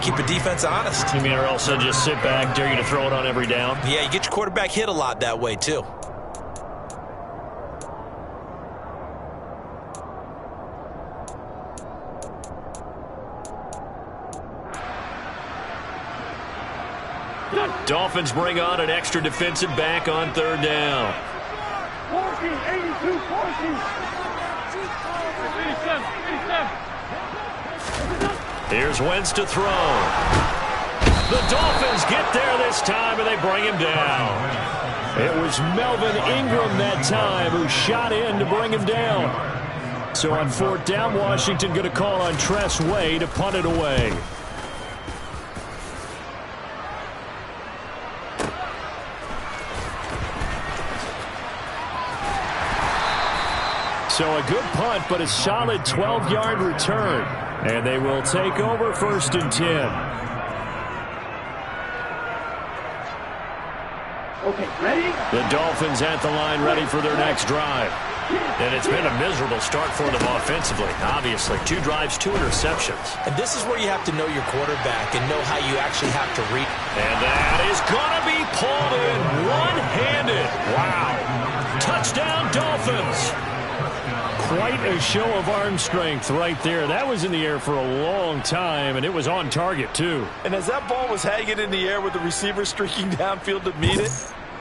to keep a defense honest. You mean or else just sit back, dare you to throw it on every down? Yeah, you get your quarterback hit a lot that way, too. Dolphins bring on an extra defensive back on third down. 40, 82, 40. Here's Wentz to throw. The Dolphins get there this time, and they bring him down. It was Melvin Ingram that time who shot in to bring him down. So on fourth down, Washington going to call on Tress Way to punt it away. So a good punt, but a solid 12-yard return. And they will take over first and 10. Okay, ready? The Dolphins at the line ready for their next drive. And it's been a miserable start for them offensively. Obviously, 2 drives, 2 interceptions. And this is where you have to know your quarterback and know how you actually have to read. And that is going to be pulled in one-handed. Wow. Touchdown, Dolphins. Quite a show of arm strength right there. That was in the air for a long time, and it was on target, too. And as that ball was hanging in the air with the receiver streaking downfield to meet it,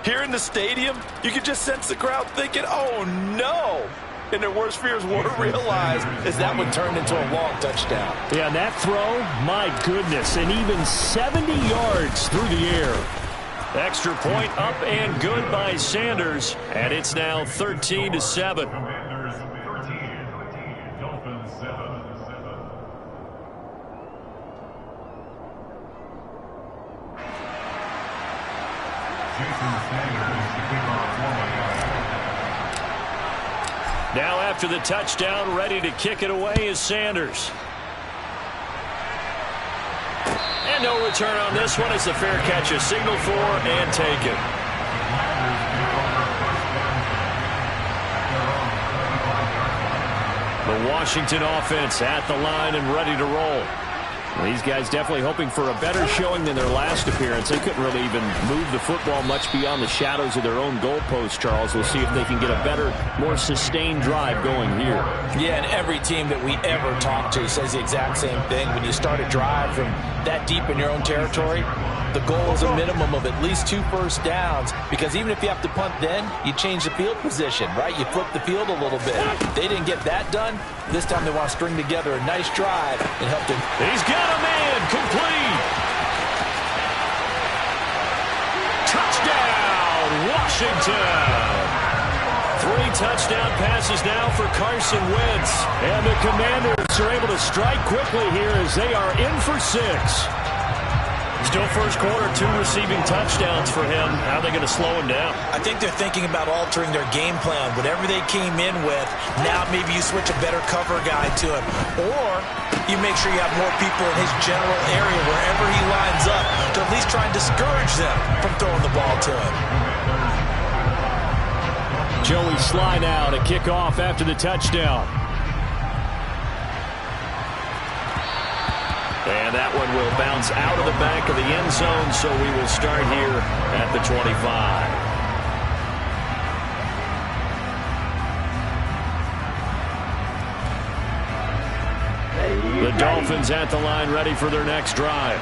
here in the stadium, you could just sense the crowd thinking, oh, no. And their worst fears weren't realized as that one turned into a long touchdown. Yeah, and that throw, my goodness, and even 70 yards through the air. Extra point up and good by Sanders, and it's now 13-7. Now after the touchdown, ready to kick it away is Sanders. And no return on this one as the fair catch is signaled for and taken. The Washington offense at the line and ready to roll. These guys definitely hoping for a better showing than their last appearance. They couldn't really even move the football much beyond the shadows of their own goalpost, Charles. We'll see if they can get a better, more sustained drive going here. Yeah, and every team that we ever talk to says the exact same thing. When you start a drive from that deep in your own territory, the goal is a minimum of at least 2 first downs, because even if you have to punt then, you change the field position, right? You flip the field a little bit. They didn't get that done. This time they want to string together a nice drive and help them. He's got a man complete. Touchdown, Washington. 3 touchdown passes now for Carson Wentz. And the Commanders are able to strike quickly here as they are in for 6. Still first quarter, 2 receiving touchdowns for him. How are they going to slow him down? I think they're thinking about altering their game plan. Whatever they came in with, now maybe you switch a better cover guy to him. Or you make sure you have more people in his general area wherever he lines up to at least try and discourage them from throwing the ball to him. Joey Sly now to kick off after the touchdown. And that one will bounce out of the back of the end zone, so we will start here at the 25. The Dolphins at the line ready for their next drive.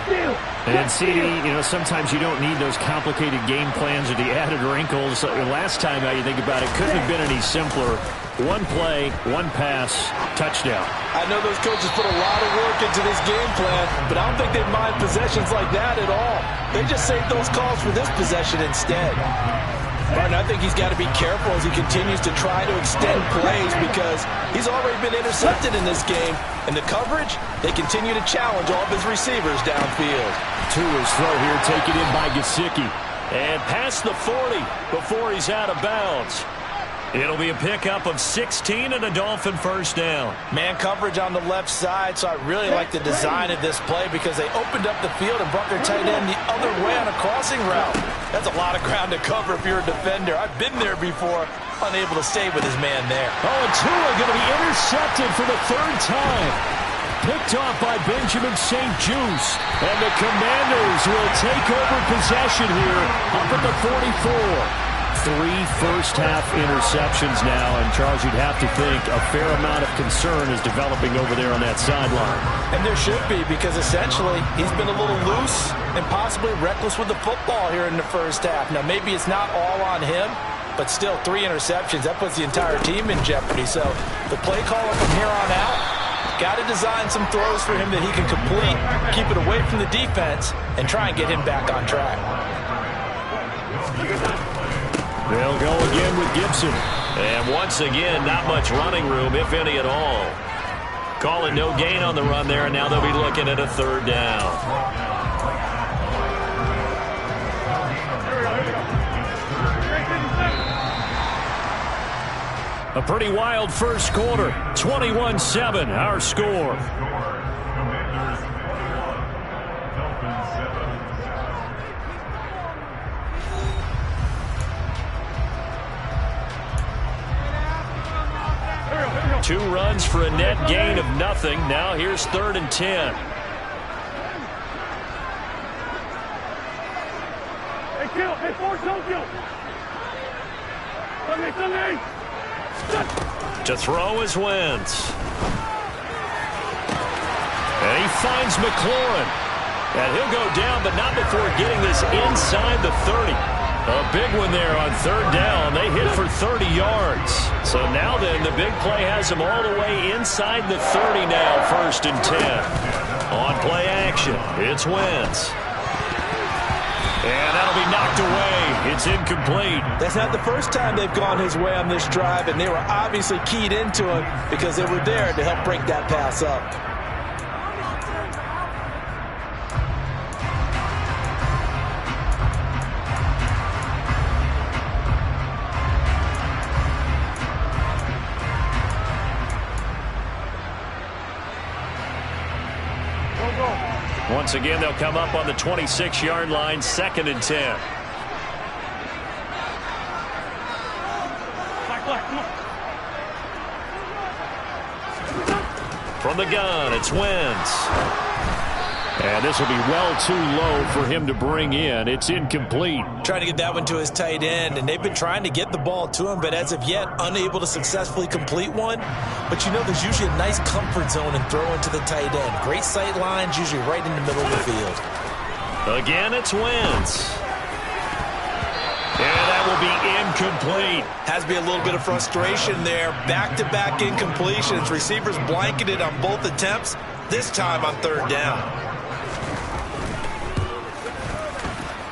And CD, sometimes you don't need those complicated game plans or the added wrinkles. Last time, how you think about it, couldn't have been any simpler. 1 play, 1 pass, touchdown. I know those coaches put a lot of work into this game plan, but I don't think they mind possessions like that at all. They just save those calls for this possession instead. Martin, I think he's got to be careful as he continues to try to extend plays because he's already been intercepted in this game. And the coverage, they continue to challenge all of his receivers downfield. To his throw here, taken in by Gesicki. And past the 40 before he's out of bounds. It'll be a pickup of 16 and a Dolphin first down. Man coverage on the left side, so I really like the design of this play because they opened up the field and brought their tight end the other way on a crossing route. That's a lot of ground to cover if you're a defender. I've been there before, unable to stay with his man there. Oh, and Tua going to be intercepted for the 3rd time. picked off by Benjamin St. Juice. And the Commanders will take over possession here up at the 44. 3 first-half interceptions now, and Charles, you'd have to think a fair amount of concern is developing over there on that sideline. And there should be, because essentially he's been a little loose and possibly reckless with the football here in the first half. Now, maybe it's not all on him, but still 3 interceptions. That puts the entire team in jeopardy. So the play caller from here on out, got to design some throws for him that he can complete, keep it away from the defense, and try and get him back on track. They'll go again with Gibson. And once again, not much running room, if any at all. Calling no gain on the run there, and now they'll be looking at a 3rd down. A pretty wild first quarter. 21-7, our score. Two runs for a net gain of nothing. Now here's 3rd and 10. Hey, force Tokyo. To throw is Wentz. And he finds McLaurin. And he'll go down, but not before getting this inside the 30. A big one there on 3rd down. They hit for 30 yards. So now then, the big play has them all the way inside the 30 now, 1st and 10. On play action, it's Wentz. And that'll be knocked away. It's incomplete. That's not the first time they've gone his way on this drive, and they were obviously keyed into him because they were there to help break that pass up. Once again, they'll come up on the 26-yard line, 2nd and 10. From the gun, it's Wentz. And this will be well too low for him to bring in. It's incomplete. Trying to get that one to his tight end, and they've been trying to get the ball to him, but as of yet, unable to successfully complete one. But you know, there's usually a nice comfort zone in throwing to the tight end. Great sight lines, usually right in the middle of the field. Again, it's Wentz. And that will be incomplete. Has to be a little bit of frustration there. Back-to-back incompletions. Receivers blanketed on both attempts, this time on 3rd down.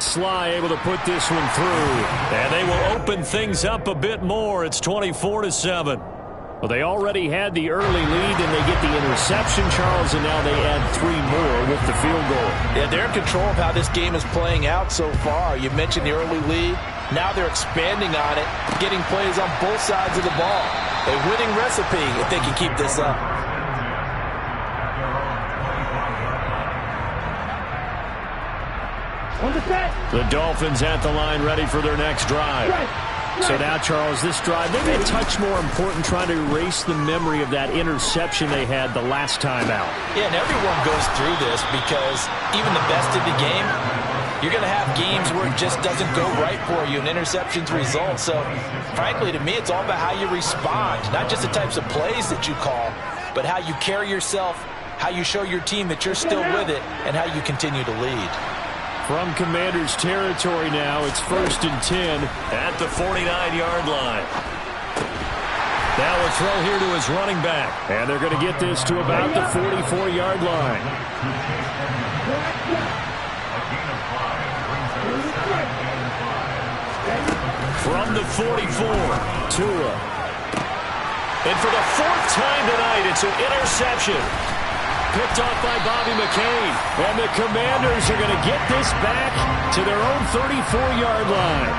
Sly able to put this one through. And they will open things up a bit more. It's 24-7. Well, they already had the early lead, and they get the interception, Charles, and now they add 3 more with the field goal. Yeah, they're in control of how this game is playing out so far. You mentioned the early lead. Now they're expanding on it, getting plays on both sides of the ball. A winning recipe if they can keep this up. The Dolphins at the line, ready for their next drive. So now, Charles, this drive, maybe a touch more important, trying to erase the memory of that interception they had the last time out. Yeah, and everyone goes through this because even the best in the game, you're going to have games where it just doesn't go right for you and interceptions result. So, frankly, to me, it's all about how you respond, not just the types of plays that you call, but how you carry yourself, how you show your team that you're still with it, and how you continue to lead. From Commanders territory now, it's 1st and 10 at the 49-yard line. Now a throw here to his running back. And they're going to get this to about the 44-yard line. From the 44, Tua. And for the 4th time tonight, it's an interception. Picked off by Bobby McCain. And the Commanders are going to get this back to their own 34-yard line.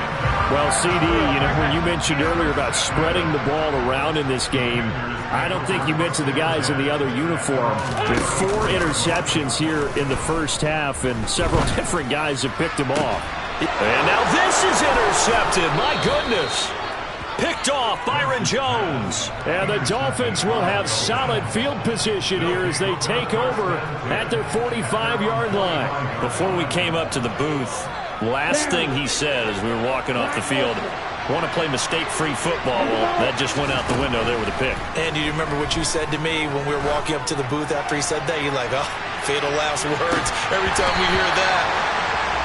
Well, CD, you know, when you mentioned earlier about spreading the ball around in this game, I don't think you mentioned the guys in the other uniform. With 4 interceptions here in the first half, and several different guys have picked them off. And now this is intercepted. My goodness. Picked off Byron Jones. And the Dolphins will have solid field position here as they take over at their 45-yard line. Before we came up to the booth, last thing he said as we were walking off the field, want to play mistake-free football. Well, that just went out the window there with a pick. And do you remember what you said to me when we were walking up to the booth after he said that? You're like, oh, fatal last words. Every time we hear that,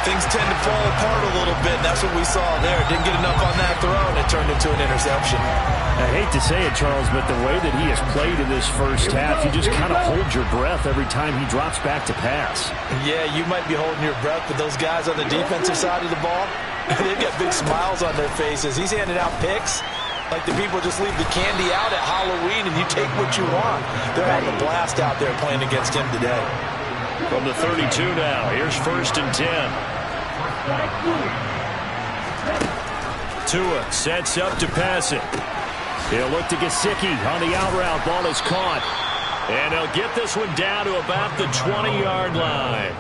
things tend to fall apart a little bit, and that's what we saw there. Didn't get enough on that throw, and it turned into an interception. I hate to say it, Charles, but the way that he has played in this first half, you just kind of hold your breath every time he drops back to pass. Yeah, you might be holding your breath, but those guys on the defensive side of the ball, they've got big smiles on their faces. He's handing out picks like the people just leave the candy out at Halloween, and you take what you want. They're having a blast out there playing against him today. From the 32 now, here's 1st and 10. Tua sets up to pass it. He'll look to Gesicki on the out route. Ball is caught. And they'll get this one down to about the 20-yard line.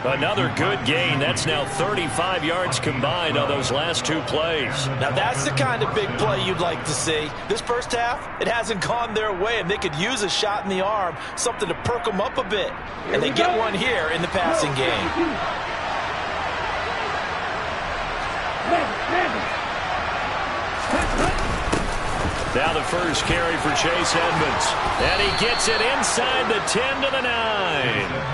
Another good gain. That's now 35 yards combined on those last 2 plays. Now that's the kind of big play you'd like to see. This first half, it hasn't gone their way, and they could use a shot in the arm, something to perk them up a bit. And they get one here in the passing game. Now the first carry for Chase Edmonds. And he gets it inside the 10 to the 9.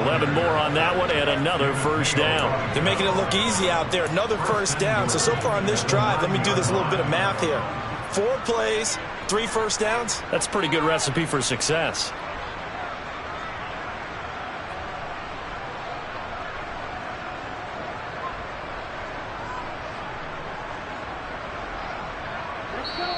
11 more on that one and another first down. They're making it look easy out there. Another first down. So far on this drive, let me do this little bit of math here. 4 plays, 3 first downs. That's a pretty good recipe for success.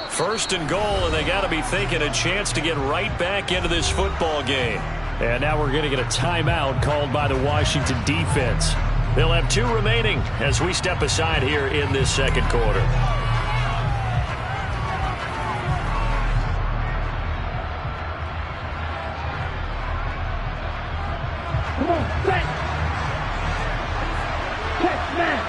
First and goal, and they got to be thinking a chance to get right back into this football game. And now we're going to get a timeout called by the Washington defense. They'll have 2 remaining as we step aside here in this second quarter. Come on, set. Catch, man.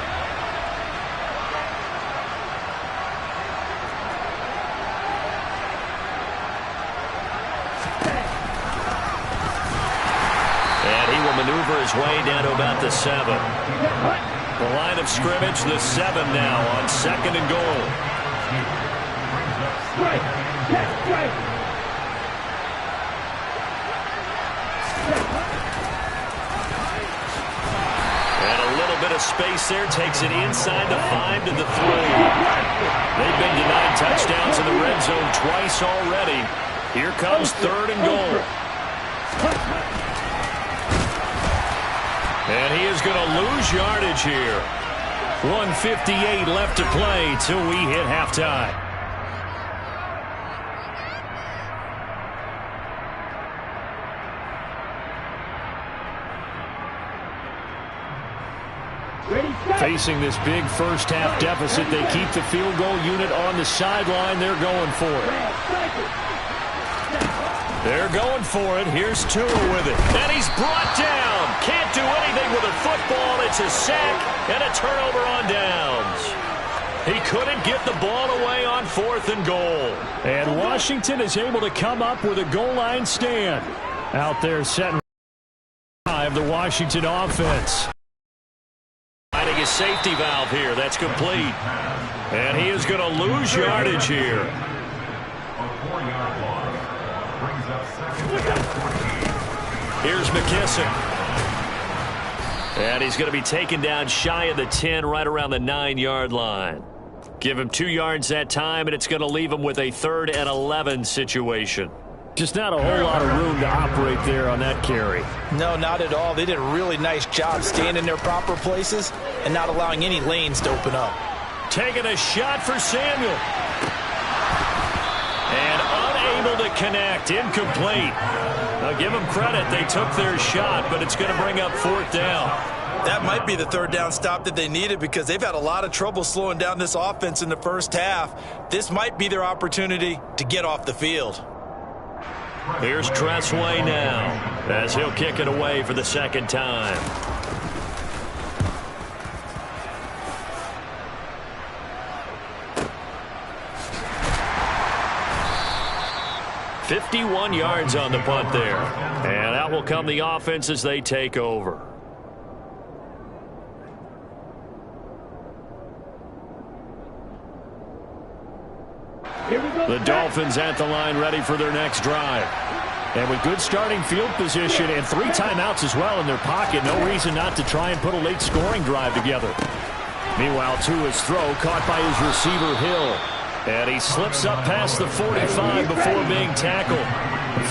Maneuver his way down to about the 7. The line of scrimmage, the 7 now on 2nd and goal. And a little bit of space there, takes it inside the 5 to the 3. They've been denied touchdowns in the red zone twice already. Here comes 3rd and goal. And he is going to lose yardage here. 1:58 left to play till we hit halftime. Facing this big first half deficit, they keep the field goal unit on the sideline. They're going for it. They're going for it. Here's Tua with it. And he's brought down. Can't do anything with a football. It's a sack and a turnover on downs. He couldn't get the ball away on 4th and goal. And Washington is able to come up with a goal line stand. Out there setting of the Washington offense. Finding a safety valve here. That's complete. And he is going to lose yardage here. Here's McKissick. And he's going to be taken down shy of the 10, right around the 9-yard line. Give him 2 yards that time, and it's going to leave him with a 3rd and 11 situation. Just not a whole lot of room to operate there on that carry. No, not at all. They did a really nice job staying in their proper places and not allowing any lanes to open up. Taking a shot for Samuel. And unable to connect. Incomplete. Now give them credit. They took their shot, but it's going to bring up 4th down. That might be the 3rd down stop that they needed because they've had a lot of trouble slowing down this offense in the first half. This might be their opportunity to get off the field. Here's Tressway now as he'll kick it away for the 2nd time. 51 yards on the punt there. And out will come the offense as they take over. The Dolphins at the line, ready for their next drive. And with good starting field position and 3 timeouts as well in their pocket, no reason not to try and put a late scoring drive together. Meanwhile, Tua's throw caught by his receiver Hill. And he slips up past the 45 before being tackled.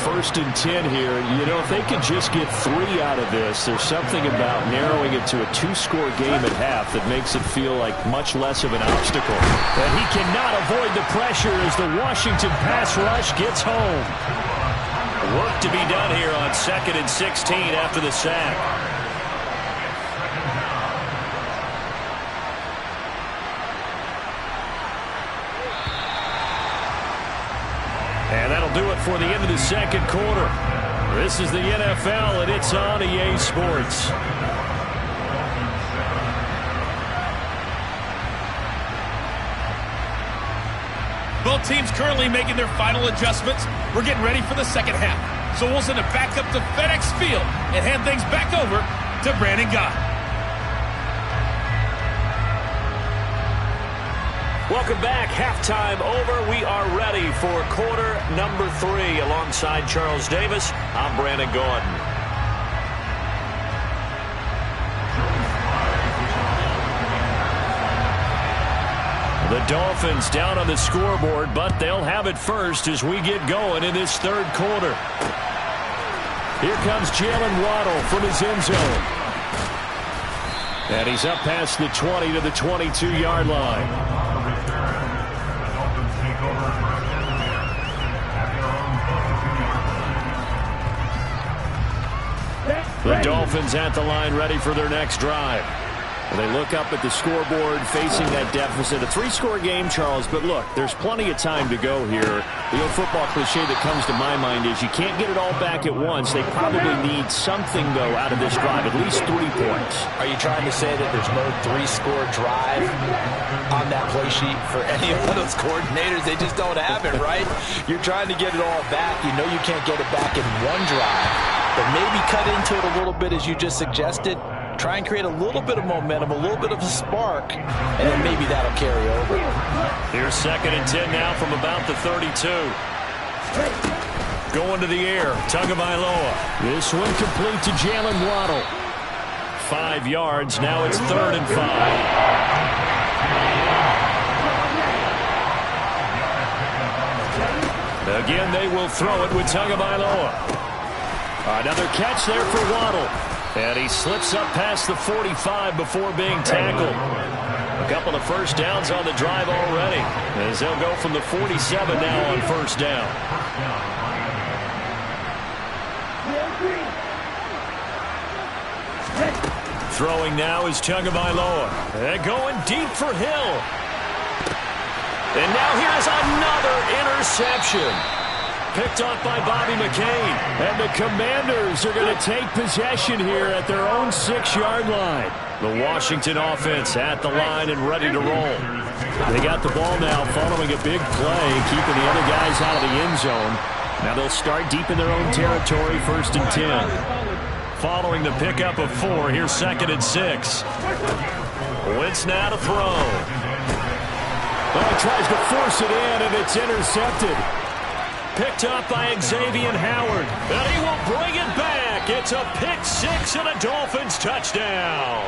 1st and 10 here. You know, if they could just get 3 out of this, there's something about narrowing it to a 2-score game at half that makes it feel like much less of an obstacle. And he cannot avoid the pressure as the Washington pass rush gets home. Work to be done here on 2nd and 16 after the sack. And that'll do it for the end of the 2nd quarter. This is the NFL, and it's on EA Sports. Both teams currently making their final adjustments. We're getting ready for the second half. So we'll send it back up to FedEx Field and hand things back over to Brandon Gott. Welcome back. Halftime over. We are ready for quarter number 3. Alongside Charles Davis, I'm Brandon Gordon. The Dolphins down on the scoreboard, but they'll have it first as we get going in this 3rd quarter. Here comes Jalen Waddle from his end zone. And he's up past the 20 to the 22-yard line. The Dolphins at the line, ready for their next drive. They look up at the scoreboard, facing that deficit. A 3-score game, Charles, but look, there's plenty of time to go here. The old football cliche that comes to my mind is you can't get it all back at once. They probably need something, though, out of this drive, at least 3 points. Are you trying to say that there's no 3-score drive on that play sheet for any of those coordinators? They just don't have it, right? You're trying to get it all back. You know you can't get it back in one drive, but maybe cut into it a little bit as you just suggested. Try and create a little bit of momentum, a little bit of a spark, and then maybe that'll carry over. Here's 2nd and 10 now from about the 32. Going to the air, Tagovailoa. This one complete to Jalen Waddle. 5 yards, now it's 3rd and 5. Again, they will throw it with Tagovailoa. Another catch there for Waddle. And he slips up past the 45 before being tackled. A couple of first downs on the drive already, as they'll go from the 47 now on 1st down. Throwing now is Tagovailoa. And going deep for Hill. And now here's another interception. Picked off by Bobby McCain. And the Commanders are going to take possession here at their own 6-yard line. The Washington offense at the line and ready to roll. They got the ball now following a big play, keeping the other guys out of the end zone. Now they'll start deep in their own territory, 1st and 10. Following the pickup of 4, here's 2nd and 6. Wentz now to throw. Well, he tries to force it in, and it's intercepted. Picked up by Xavier Howard. And he will bring it back. It's a pick 6 and a Dolphins touchdown.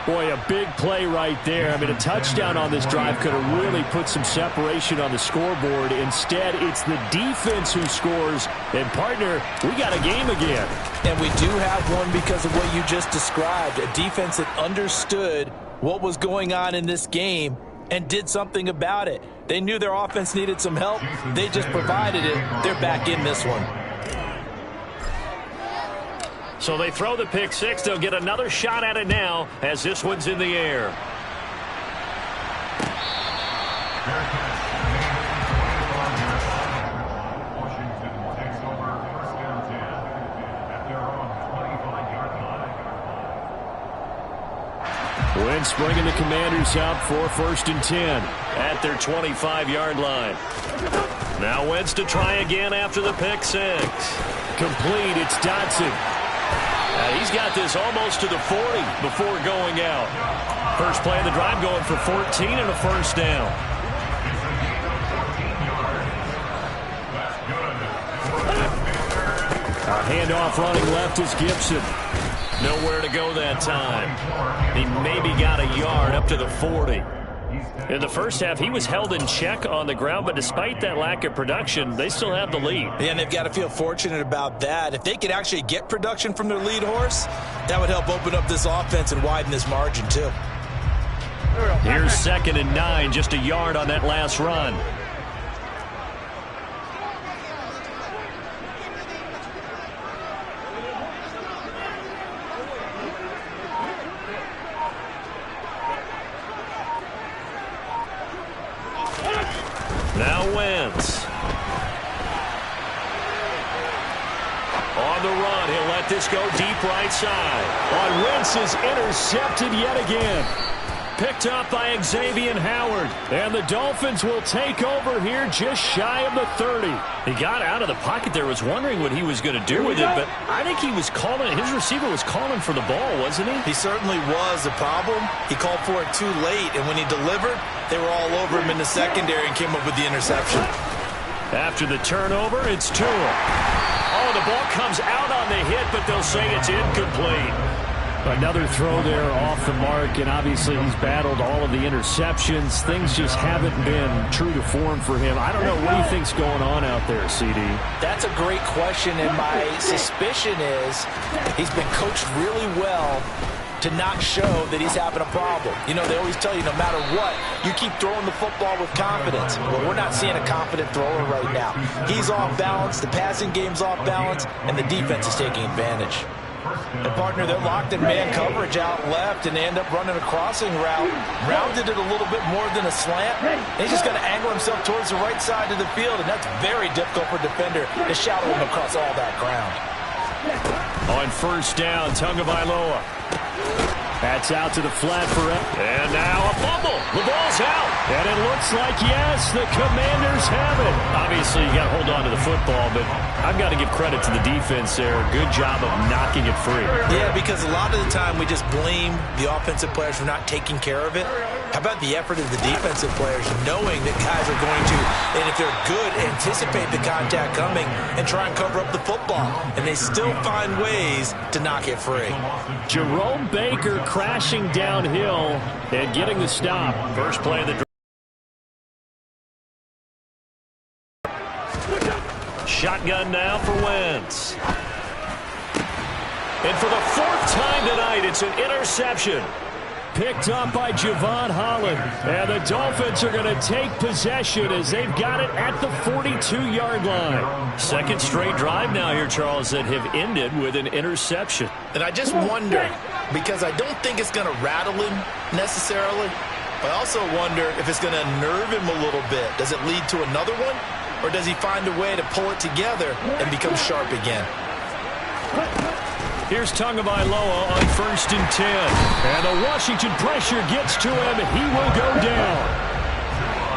Boy, a big play right there. I mean, a touchdown on this drive could have really put some separation on the scoreboard. Instead, it's the defense who scores. And, partner, we got a game again. And we do have one because of what you just described. A defense that understood what was going on in this game and did something about it. They knew their offense needed some help. They just provided it. They're back in this one. So they throw the pick 6. They'll get another shot at it now as this one's in the air. Wentz bringing the Commanders up for 1st and 10 at their 25-yard line. Now Wentz to try again after the pick six. Complete, it's Dotson. He's got this almost to the 40 before going out. First play of the drive going for 14 and a first down. A handoff running left is Gibson. Nowhere to go that time. He maybe got a yard up to the 40. In the first half, he was held in check on the ground, but despite that lack of production, they still have the lead. Yeah, and they've got to feel fortunate about that. If they could actually get production from their lead horse, that would help open up this offense and widen this margin too. Here's 2nd and 9, just a yard on that last run. Now Wentz. On the run, he'll let this go deep right side. On Wentz is intercepted yet again. Picked up by Xavier Howard. And the Dolphins will take over here just shy of the 30. He got out of the pocket there, was wondering what he was going to do with it, but I think he was calling, his receiver was calling for the ball, wasn't he? He certainly was. The problem, he called for it too late, and when he delivered, they were all over him in the secondary and came up with the interception. After the turnover, it's Tua. Oh, the ball comes out on the hit, but they'll say it's incomplete. Another throw there off the mark, and obviously he's battled all of the interceptions. Things just haven't been true to form for him. I don't know what he thinks going on out there, CD. That's a great question, and my suspicion is he's been coached really well to not show that he's having a problem. You know, they always tell you no matter what, you keep throwing the football with confidence. Well, we're not seeing a confident thrower right now. He's off balance, the passing game's off balance, and the defense is taking advantage. And partner, they're locked in man coverage out left, and they end up running a crossing route. Rounded it a little bit more than a slant. And he's just going to angle himself towards the right side of the field, and that's very difficult for a defender to shadow him across all that ground. On first down, Tagovailoa. That's out to the flat for it. And now a fumble. The ball's out. And it looks like, yes, the Commanders have it. Obviously, you got to hold on to the football, but I've got to give credit to the defense there. Good job of knocking it free. Yeah, because a lot of the time we just blame the offensive players for not taking care of it. How about the effort of the defensive players knowing that guys are going to, and if they're good, anticipate the contact coming and try and cover up the football. And they still find ways to knock it free. Jerome Baker crashing downhill and getting the stop. First play of the drive. Shotgun now for Wentz. And for the 4th time tonight, it's an interception. Picked up by Javon Holland. And the Dolphins are going to take possession as they've got it at the 42-yard line. Second straight drive now here, Charles, that have ended with an interception. And I just wonder, because I don't think it's going to rattle him necessarily, but I also wonder if it's going to unnerve him a little bit. Does it lead to another one? Or does he find a way to pull it together and become sharp again? Here's Tagovailoa on 1st and 10. And the Washington pressure gets to him. He will go down.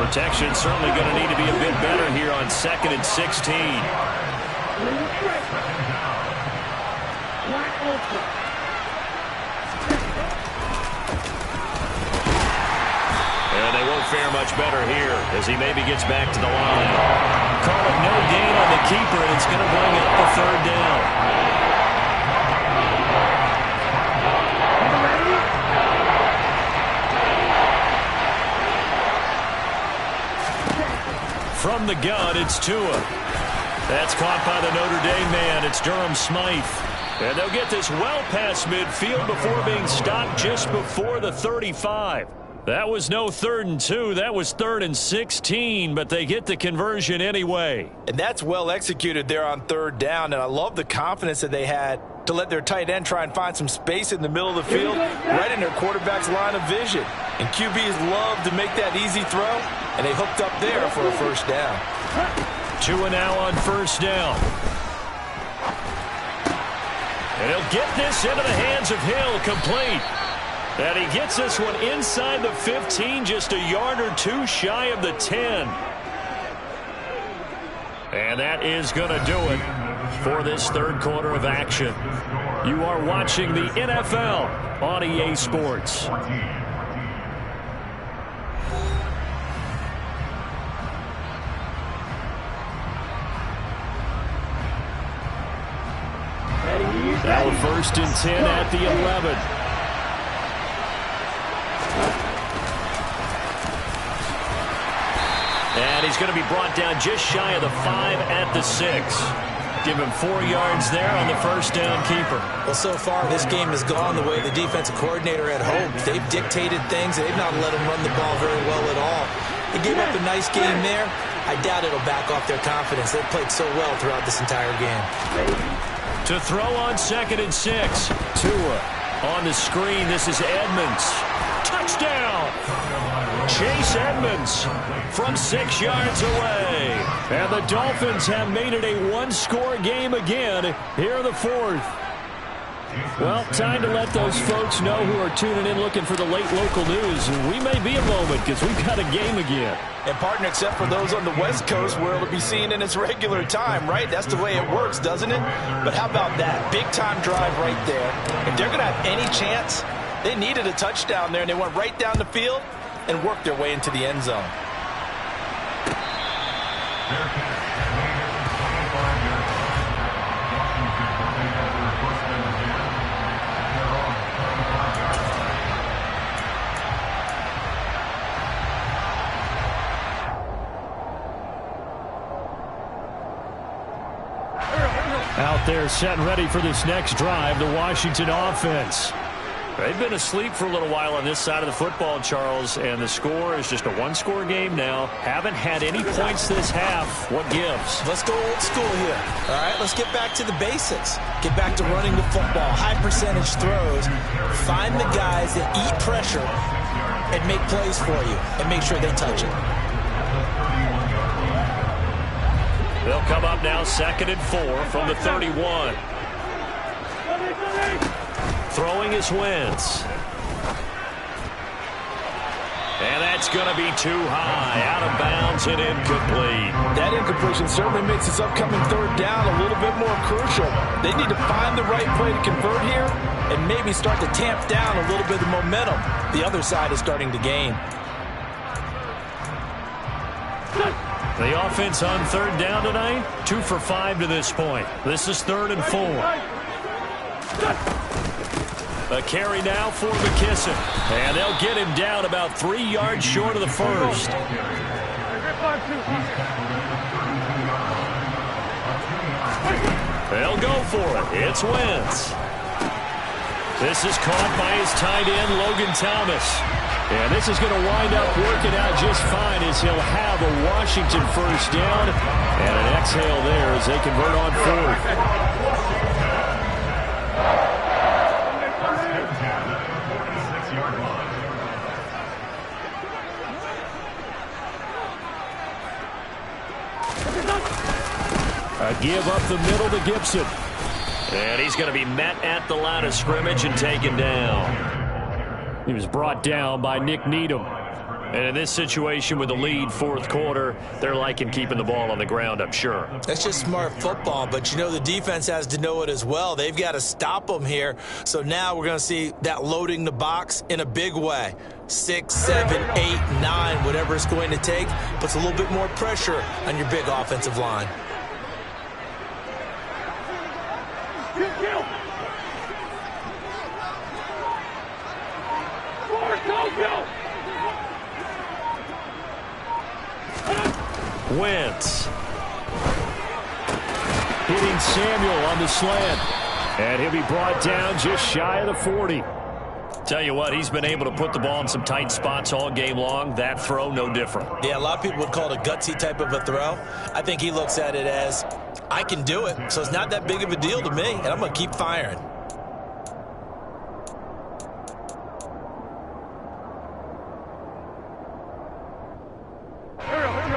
Protection certainly going to need to be a bit better here on 2nd and 16. And they won't fare much better here as he maybe gets back to the line. Call it no gain on the keeper, and it's going to bring up a 3rd down. From the gun, it's Tua. That's caught by the Notre Dame man. It's Durham Smythe. And they'll get this well past midfield before being stopped just before the 35. That was no 3rd and 2. That was 3rd and 16, but they get the conversion anyway. And that's well executed there on 3rd down, and I love the confidence that they had to let their tight end try and find some space in the middle of the field, right in their quarterback's line of vision. And QBs love to make that easy throw, and they hooked up there for a 1st down. Tua now on 1st down. And he'll get this into the hands of Hill, complete. And he gets this one inside the 15, just a yard or two shy of the 10. And that is going to do it for this third quarter of action. You are watching the NFL on EA Sports. Now 1st and 10 at the 11. And he's going to be brought down just shy of the 5 at the 6. Give him 4 yards there on the first down keeper. Well, so far this game has gone the way the defensive coordinator had hoped. They've dictated things. They've not let him run the ball very well at all. They gave up a nice game there. I doubt it'll back off their confidence. They've played so well throughout this entire game. To throw on 2nd and 6. Tua on the screen. This is Edmonds. Touchdown! Chase Edmonds from 6 yards away. And the Dolphins have made it a one-score game again here in the 4th. Well, time to let those folks know who are tuning in looking for the late local news. We may be a moment because we've got a game again. And, partner, except for those on the West Coast where it'll be seen in its regular time, right? That's the way it works, doesn't it? But how about that? Big-time drive right there. If they're going to have any chance, they needed a touchdown there, and they went right down the field and worked their way into the end zone. Out there set and ready for this next drive, the Washington offense. They've been asleep for a little while on this side of the football, Charles, and the score is just a one-score game now. Haven't had any points this half. What gives? Let's go old school here. All right, let's get back to the basics. Get back to running the football, high percentage throws. Find the guys that eat pressure and make plays for you and make sure they touch it. They'll come up now 2nd and 4 from the 31. Throwing is Wentz. And that's going to be too high. Out of bounds and incomplete. That incompletion certainly makes this upcoming 3rd down a little bit more crucial. They need to find the right play to convert here and maybe start to tamp down a little bit of momentum the other side is starting to gain. The offense on 3rd down tonight, 2 for 5 to this point. This is 3rd and 4. A carry now for McKissick. And they'll get him down about 3 yards short of the first. They'll go for it. It's Wentz. This is caught by his tight end, Logan Thomas. And this is going to wind up working out just fine as he'll have a Washington first down. And an exhale there as they convert on 4th. A give up the middle to Gibson. And he's going to be met at the line of scrimmage and taken down. He was brought down by Nick Needham. And in this situation with the lead 4th quarter, they're liking keeping the ball on the ground, I'm sure. That's just smart football, but you know the defense has to know it as well. They've got to stop them here. So now we're going to see that loading the box in a big way. 6, 7, 8, 9, whatever it's going to take, puts a little bit more pressure on your big offensive line. Wentz. Hitting Samuel on the slant. And he'll be brought down just shy of the 40. Tell you what, he's been able to put the ball in some tight spots all game long. That throw, no different. Yeah, a lot of people would call it a gutsy type of a throw. I think he looks at it as, I can do it, so it's not that big of a deal to me, and I'm going to keep firing.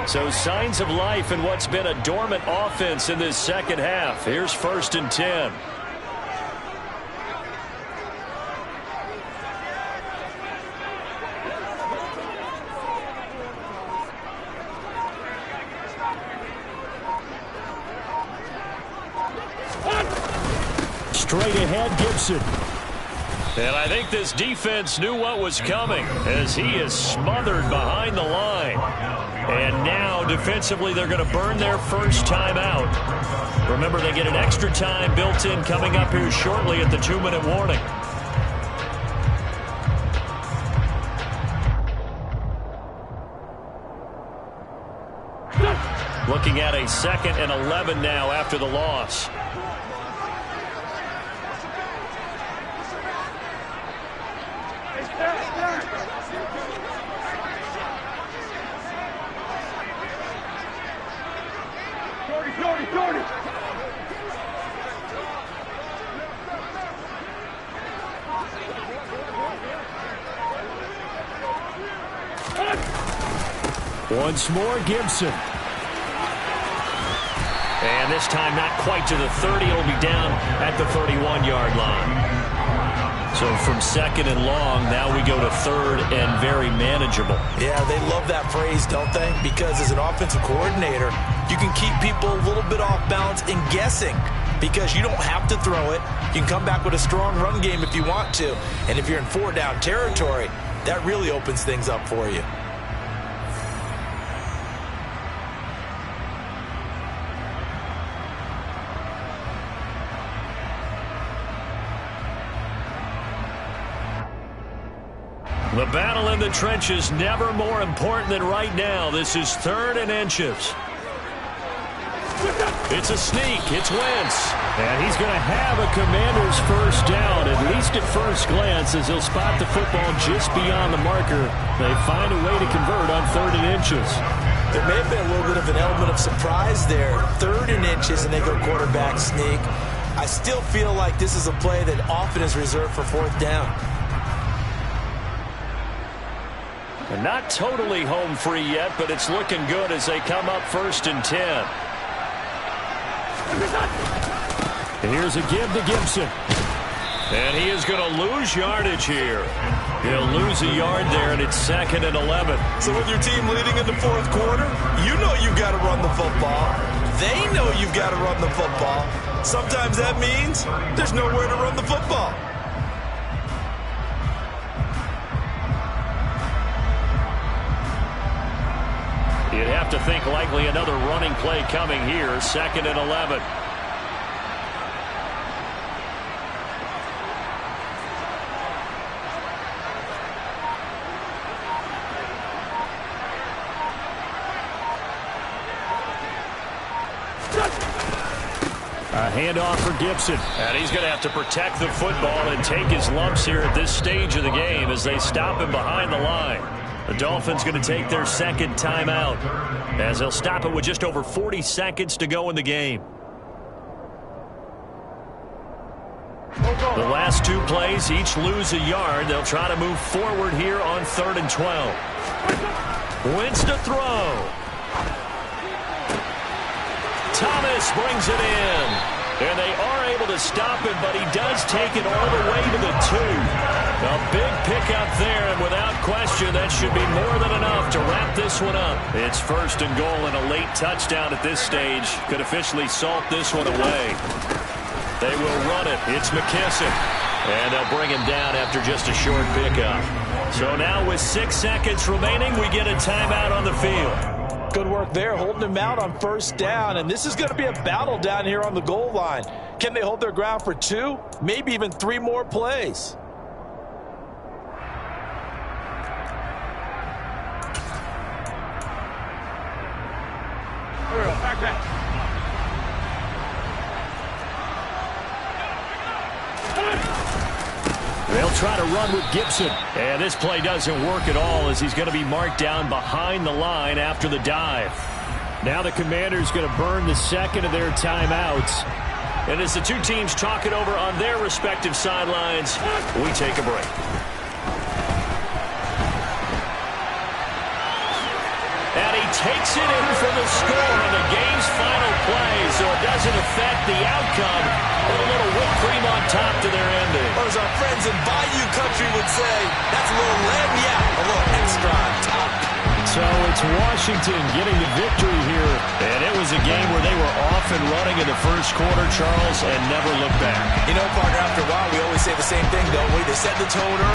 So signs of life in what's been a dormant offense in this second half. Here's 1st and 10. Straight ahead, Gibson. And I think this defense knew what was coming as he is smothered behind the line. And now, defensively, they're going to burn their first time out. Remember, they get an extra time built in coming up here shortly at the 2-minute warning. Looking at a 2nd and 11 now after the loss. Once more, Gibson. And this time not quite to the 30. It'll be down at the 31-yard line. So from 2nd and long, now we go to 3rd and very manageable. Yeah, they love that phrase, don't they? Because as an offensive coordinator, you can keep people a little bit off balance and guessing because you don't have to throw it. You can come back with a strong run game if you want to. And if you're in 4-down territory, that really opens things up for you. The battle in the trenches never more important than right now. This is 3rd and inches. It's a sneak. It's Wentz. And he's going to have a Commander's first down, at least at first glance, as he'll spot the football just beyond the marker. They find a way to convert on 3rd and inches. There may have been a little bit of an element of surprise there. 3rd and inches, and they go quarterback sneak. I still feel like this is a play that often is reserved for 4th down. And not totally home free yet, but it's looking good as they come up 1st and 10. And here's a give to Gibson. And he is going to lose yardage here. He'll lose a yard there, and it's 2nd and 11. So with your team leading in the 4th quarter, you know you've got to run the football. They know you've got to run the football. Sometimes that means there's nowhere to run the football. You'd have to think likely another running play coming here, 2nd and 11. A handoff for Gibson. And he's going to have to protect the football and take his lumps here at this stage of the game as they stop him behind the line. The Dolphins going to take their 2nd timeout as they'll stop it with just over 40 seconds to go in the game. The last 2 plays each lose a yard. They'll try to move forward here on 3rd and 12. Wentz to throw. Thomas brings it in. And they are able to stop him, but he does take it all the way to the 2. A big pickup there, and without question, that should be more than enough to wrap this one up. It's 1st and goal and a late touchdown at this stage. Could officially salt this one away. They will run it. It's McKissick. And they'll bring him down after just a short pickup. So now with 6 seconds remaining, we get a timeout on the field. Good work there, holding him out on 1st down. And this is going to be a battle down here on the goal line. Can they hold their ground for 2, maybe even 3 more plays? They'll try to run with Gibson. And this play doesn't work at all as he's going to be marked down behind the line after the dive. Now the Commanders going to burn the 2nd of their timeouts. And as the 2 teams talk it over on their respective sidelines, we take a break. And he takes it in for the score on the game's final play, so it doesn't affect the outcome. But a little whipped cream on top to their ending. Or as our friends in Bayou Country would say, that's a little lagniappe, a little extra on top. So it's Washington getting the victory here. And it was a game where they were off and running in the first quarter, Charles, and never looked back. You know, partner, after a while, we always say the same thing, don't we? They set the tone early.